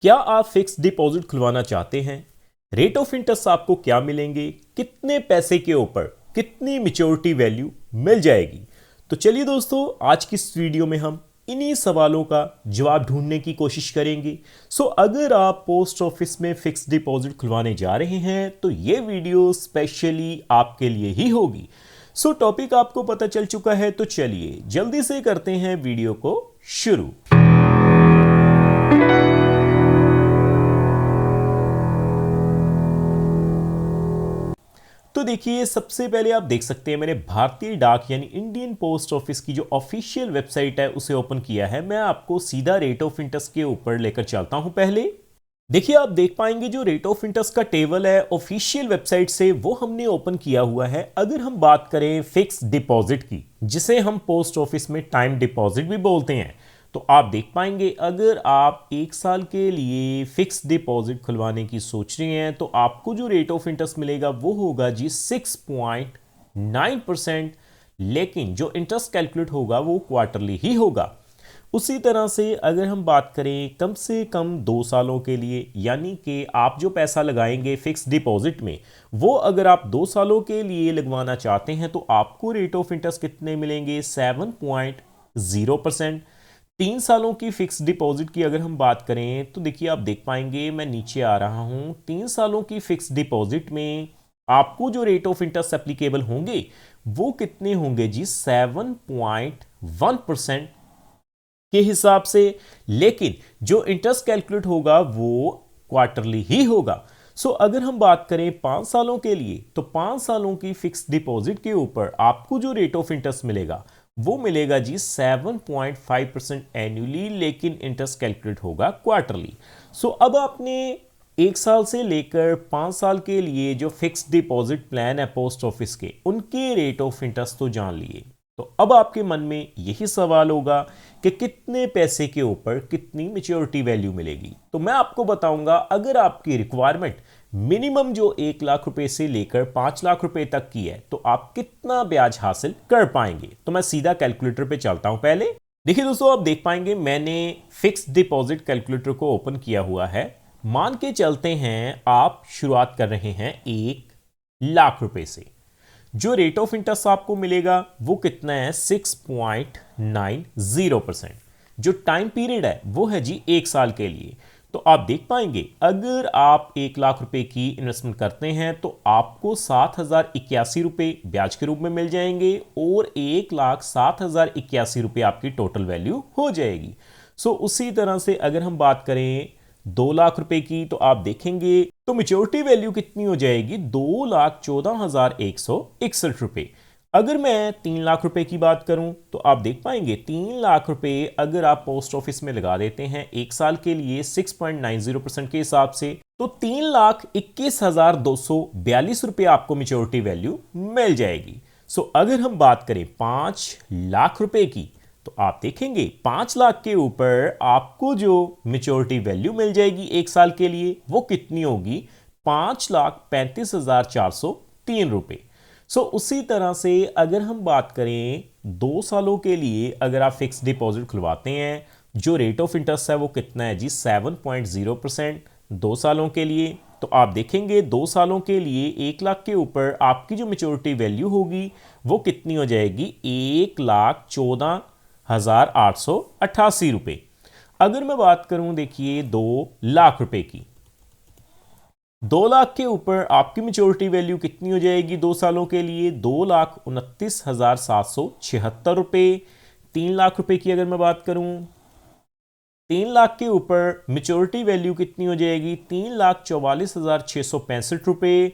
क्या आप fix deposit खुलवाना चाहते हैं? रेट ऑफ इंटरेस्ट आपको क्या मिलेंगे, कितने पैसे के ऊपर कितनी मैच्योरिटी वैल्यू मिल जाएगी? तो चलिए दोस्तों, आज की इस वीडियो में हम इन्हीं सवालों का जवाब ढूंढने की कोशिश करेंगे। अगर आप पोस्ट ऑफिस में फिक्स डिपॉजिट खुलवाने जा रहे हैं तो ये वीडियो स्पेशली आपके लिए ही होगी। टॉपिक आपको पता चल चुका है, तो चलिए जल्दी से करते हैं वीडियो को शुरू। तो देखिए, सबसे पहले आप देख सकते हैं मैंने भारतीय डाक यानी इंडियन पोस्ट ऑफिस की जो ऑफिशियल वेबसाइट है उसे ओपन किया है। मैं आपको सीधा रेट ऑफ इंटरेस्ट के ऊपर लेकर चलता हूं। पहले देखिए, आप देख पाएंगे जो रेट ऑफ इंटरेस्ट का टेबल है ऑफिशियल वेबसाइट से वो हमने ओपन किया हुआ है। अगर हम बात करें फिक्स डिपॉजिट की, जिसे हम पोस्ट ऑफिस में टाइम डिपॉजिट भी बोलते हैं, तो आप देख पाएंगे अगर आप एक साल के लिए फिक्स डिपॉजिट खुलवाने की सोच रहे हैं तो आपको जो रेट ऑफ इंटरेस्ट मिलेगा वो होगा जी 6.9%। लेकिन जो इंटरेस्ट कैलकुलेट होगा वो क्वार्टरली ही होगा। उसी तरह से अगर हम बात करें कम से कम 2 सालों के लिए, यानी कि आप जो पैसा लगाएंगे फिक्स डिपॉजिट में वो अगर आप 2 सालों के लिए लगवाना चाहते हैं तो आपको रेट ऑफ इंटरेस्ट कितने मिलेंगे? 7.0%। 3 सालों की फिक्स डिपॉजिट की अगर हम बात करें तो देखिए, आप देख पाएंगे मैं नीचे आ रहा हूं। 3 सालों की फिक्स डिपॉजिट में आपको जो रेट ऑफ इंटरेस्ट एप्लीकेबल होंगे वो कितने होंगे जी? 7.1% के हिसाब से। लेकिन जो इंटरेस्ट कैलकुलेट होगा वो क्वार्टरली ही होगा। अगर हम बात करें 5 सालों के लिए तो 5 सालों की फिक्स डिपॉजिट के ऊपर आपको जो रेट ऑफ इंटरेस्ट मिलेगा वो मिलेगा जी 7.5% एनुअली, लेकिन इंटरेस्ट कैलकुलेट होगा क्वार्टरली। अब आपने 1 साल से लेकर 5 साल के लिए जो फिक्स डिपॉजिट प्लान है पोस्ट ऑफिस के, उनके रेट ऑफ इंटरेस्ट तो जान लिए। तो अब आपके मन में यही सवाल होगा कि कितने पैसे के ऊपर कितनी मैच्योरिटी वैल्यू मिलेगी। तो मैं आपको बताऊंगा, अगर आपकी रिक्वायरमेंट मिनिमम जो 1 लाख रुपए से लेकर 5 लाख रुपए तक की है तो आप कितना ब्याज हासिल कर पाएंगे। तो मैं सीधा कैलकुलेटर पे चलता हूं। पहले देखिए दोस्तों, आप देख पाएंगे मैंने फिक्स डिपॉजिट कैलकुलेटर को ओपन किया हुआ है। मान के चलते हैं आप शुरुआत कर रहे हैं 1 लाख रुपए से। जो रेट ऑफ इंटरेस्ट आपको मिलेगा वो कितना है? 6.90%। जो टाइम पीरियड है वो है जी 1 साल के लिए। तो आप देख पाएंगे अगर आप 1 लाख रुपए की इन्वेस्टमेंट करते हैं तो आपको 7,081 रुपए ब्याज के रूप में मिल जाएंगे और 1,07,081 रुपए आपकी टोटल वैल्यू हो जाएगी। उसी तरह से अगर हम बात करें 2 लाख रुपए की तो आप देखेंगे तो मैच्योरिटी वैल्यू कितनी हो जाएगी? 2,14,161 रुपए। अगर मैं 3 लाख रुपए की बात करूं तो आप देख पाएंगे 3 लाख रुपए अगर आप पोस्ट ऑफिस में लगा देते हैं 1 साल के लिए 6.90% के हिसाब से, तो 3,21,242 रुपए आपको मैच्योरिटी वैल्यू मिल जाएगी। अगर हम बात करें 5 लाख रुपए की तो आप देखेंगे 5 लाख के ऊपर आपको जो मैच्योरिटी वैल्यू मिल जाएगी 1 साल के लिए वो कितनी होगी? 5,35,403 रुपए। उसी तरह से अगर हम बात करें 2 सालों के लिए अगर आप फिक्स डिपॉजिट खुलवाते हैं, जो रेट ऑफ इंटरेस्ट है वो कितना है जी? 7.0%। 2 सालों के लिए तो आप देखेंगे 2 सालों के लिए 1 लाख के ऊपर आपकी जो मैच्योरिटी वैल्यू होगी वो कितनी हो जाएगी? 1,14,888 रुपए। अगर मैं बात करूं देखिए 2 लाख रुपए की, 2 लाख के ऊपर आपकी मैच्योरिटी वैल्यू कितनी हो जाएगी 2 सालों के लिए? 2,29,776 रुपए। 3 लाख रुपए की अगर मैं बात करूं, 3 लाख के ऊपर मैच्योरिटी वैल्यू कितनी हो जाएगी? 3,44,665 रुपए।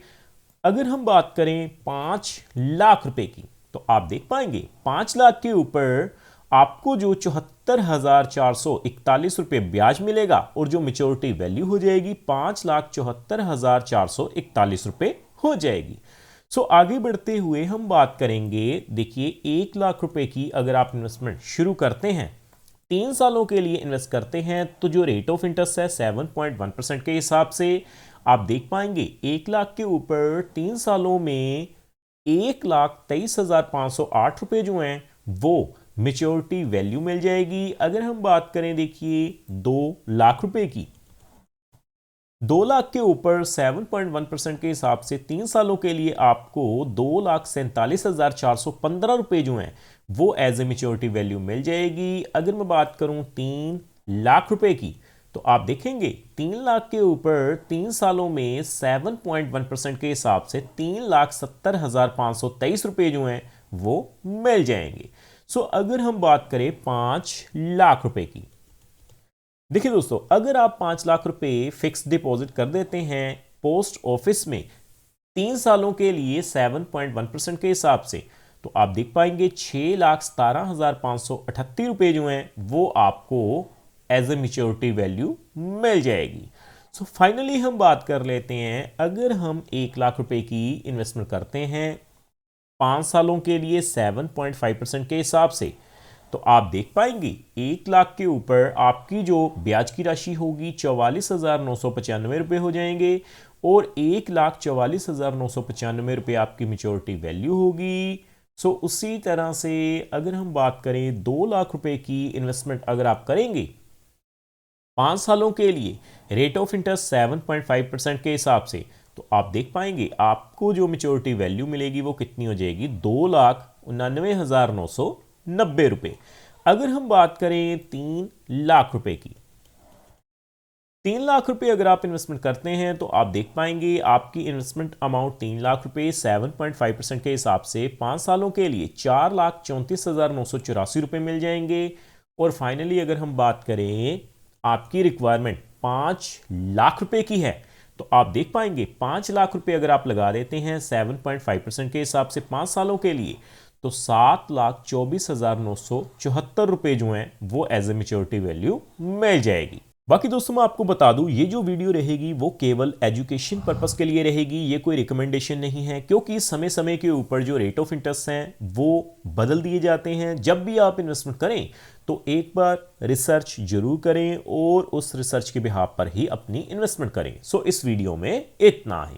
अगर हम बात करें 5 लाख रुपए की तो आप देख पाएंगे 5 लाख के ऊपर आपको जो 74,441 रुपए ब्याज मिलेगा और जो मैच्योरिटी वैल्यू हो जाएगी 5,74,441 रुपए हो जाएगी। आगे बढ़ते हुए हम बात करेंगे, देखिए 1 लाख रुपए की अगर आप इन्वेस्टमेंट शुरू करते हैं, 3 सालों के लिए इन्वेस्ट करते हैं तो जो रेट ऑफ इंटरेस्ट है 7.1% के हिसाब से आप देख पाएंगे 1 लाख के ऊपर 3 सालों में 1,23,508 रुपए जो हैं वो मैच्योरिटी वैल्यू मिल जाएगी। अगर हम बात करें देखिए 2 लाख रुपए की, 2 लाख के ऊपर 7.1% के हिसाब से 3 सालों के लिए आपको 2,47,415 रुपए जो हैं वो एज ए मेच्योरिटी वैल्यू मिल जाएगी। अगर मैं बात करूं 3 लाख रुपए की, तो आप देखेंगे 3 लाख के ऊपर 3 सालों में 7.1% के हिसाब से 3,70,523 रुपए जो हैं वो मिल जाएंगे। सो अगर हम बात करें 5 लाख रुपए की, देखिए दोस्तों, अगर आप 5 लाख रुपए फिक्स डिपॉजिट कर देते हैं पोस्ट ऑफिस में 3 सालों के लिए 7.1% के हिसाब से, तो आप देख पाएंगे 6,17,538 रुपए जो हैं वो आपको एज ए मेच्योरिटी वैल्यू मिल जाएगी। सो फाइनली हम बात कर लेते हैं, अगर हम 1 लाख रुपए की इन्वेस्टमेंट करते हैं 5 सालों के लिए 7.5% के हिसाब से, तो आप देख पाएंगे 1 लाख के ऊपर आपकी जो ब्याज की राशि होगी 44,995 रुपए हो जाएंगे और 1,44,995 रुपए आपकी मेच्योरिटी वैल्यू होगी। सो उसी तरह से अगर हम बात करें 2 लाख रुपए की इन्वेस्टमेंट अगर आप करेंगे 5 सालों के लिए रेट ऑफ इंटरेस्ट 7.5% के हिसाब से, तो आप देख पाएंगे आपको जो मेच्योरिटी वैल्यू मिलेगी वो कितनी हो जाएगी 2,99,990 रुपए। अगर हम बात करें 3 लाख रुपए की, 3 लाख रुपए अगर आप इन्वेस्टमेंट करते हैं तो आप देख पाएंगे आपकी इन्वेस्टमेंट अमाउंट 3 लाख रुपए 7.5% के हिसाब से 5 सालों के लिए 4,34,984 रुपए मिल जाएंगे। और फाइनली अगर हम बात करें आपकी रिक्वायरमेंट 5 लाख रुपए की है, तो आप देख पाएंगे 5 लाख रुपए अगर आप लगा देते हैं 7.5% के हिसाब से 5 सालों के लिए, तो 7,24,974 रुपए जो हैं वो एज ए मेच्योरिटी वैल्यू मिल जाएगी। बाकी दोस्तों मैं आपको बता दूं, ये जो वीडियो रहेगी वो केवल एजुकेशन पर्पस के लिए रहेगी, ये कोई रिकमेंडेशन नहीं है, क्योंकि समय समय के ऊपर जो रेट ऑफ इंटरेस्ट हैं वो बदल दिए जाते हैं। जब भी आप इन्वेस्टमेंट करें तो एक बार रिसर्च जरूर करें और उस रिसर्च के बिहाफ पर ही अपनी इन्वेस्टमेंट करें। सो इस वीडियो में इतना ही।